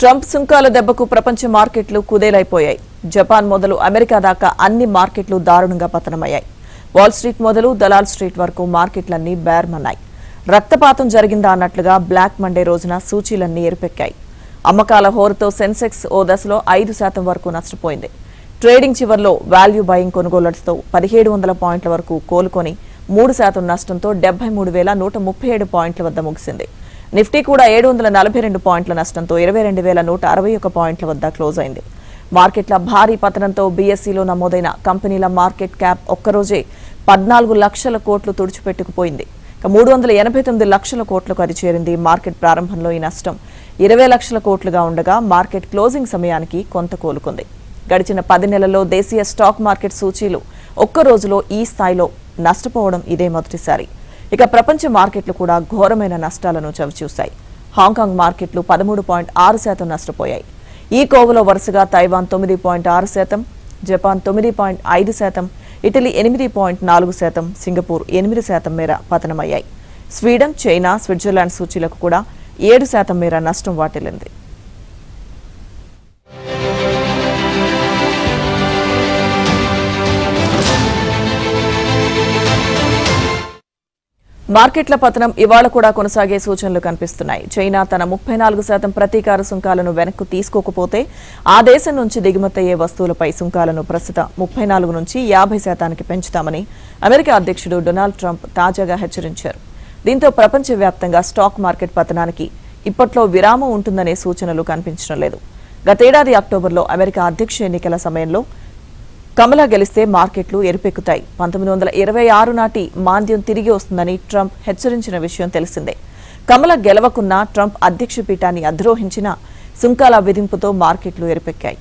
Trump సుంకాల దెబ్బకు ప్రపంచ మార్కెట్లు కుదేలైపోయాయి. జపాన్ మొదలు అమెరికా దాకా అన్ని మార్కెట్లు దారుణంగా పతనమయ్యాయి. వాల్ స్ట్రీట్ మొదలు దలాల్ స్ట్రీట్ వరకు మార్కెట్లన్నీ బేర్మన్నాయి. రక్తపాతం జరిగిందా అన్నట్లుగా బ్లాక్ మండే రోజున సూచీలన్నీ ఎరుపెక్కాయి. అమ్మకాల హోరుతో సెన్సెక్స్ ఓ దశలో 5% వరకు నష్టపోయింది. ట్రేడింగ్ చివర్లో వాల్యూ బయింగ్ కొనుగోళ్లతో 1700 పాయింట్ల వరకు కోలుకొని 3% నష్టంతో 73,137 పాయింట్ల వద్ద ముగిసింది. నిఫ్టీ కూడా 742 పాయింట్ల నష్టంతో 22,161 పాయింట్ల వద్ద క్లోజ్ అయింది. మార్కెట్ల భారీ పతనంతో బీఎస్ఈలో నమోదైన కంపెనీల మార్కెట్ క్యాప్ ఒక్కరోజే 14 లక్షల కోట్లు తుడిచిపెట్టుకుపోయింది. 389 లక్షల కోట్లకు అది చేరింది. మార్కెట్ ప్రారంభంలో ఈ నష్టం 20 లక్షల కోట్లుగా ఉండగా మార్కెట్ క్లోజింగ్ సమయానికి కొంత కోలుకుంది. గడిచిన 10 నెలల్లో దేశీయ స్టాక్ మార్కెట్ సూచీలు ఒక్క రోజులో ఈ స్థాయిలో నష్టపోవడం ఇదే మొదటిసారి. ఇక ప్రపంచ మార్కెట్లు కూడా ఘోరమైన నష్టాలను చవిచూశాయి. హాంకాంగ్ మార్కెట్లు 13.6% నష్టపోయాయి. ఈ కోవలో వరుసగా తైవాన్ 9.6%, జపాన్ 9.5%, ఇటలీ 8.4%, సింగపూర్ 8% మేర పతనమయ్యాయి. స్వీడన్, చైనా, స్విట్జర్లాండ్ సూచీలకు కూడా 7% మేర నష్టం వాటిల్లింది. మార్కెట్ల పతనం ఇవాళ కూడా కొనసాగే సూచనలు కనిపిస్తున్నాయి. చైనా తన 34% ప్రతీకార సుంకాలను వెనక్కు తీసుకోకపోతే ఆ దేశం నుంచి దిగుమతయ్యే వస్తువులపై సుంకాలను ప్రస్తుతం 34 నుంచి 50% పెంచుతామని అమెరికా అధ్యక్షుడు డొనాల్డ్ ట్రంప్ తాజాగా హెచ్చరించారు. దీంతో ప్రపంచవ్యాప్తంగా స్టాక్ మార్కెట్ పతనానికి ఇప్పట్లో విరామం ఉంటుందనే సూచనలు కనిపించడం లేదు. గతేడాది అక్టోబర్లో అమెరికా అధ్యక్ష ఎన్నికల సమయంలో కమలా గెలిస్తే మార్కెట్లు ఎరుపెక్కుతాయి. 1926 నాటి మాంద్యం తిరిగి వస్తుందని ట్రంప్ హెచ్చరించిన విషయం తెలిసిందే. కమల గెలవకున్నా ట్రంప్ అధ్యక్ష పీఠాన్ని అధిరోహించిన సుంకాల విధింపుతో మార్కెట్లు ఎరుపెక్కాయి.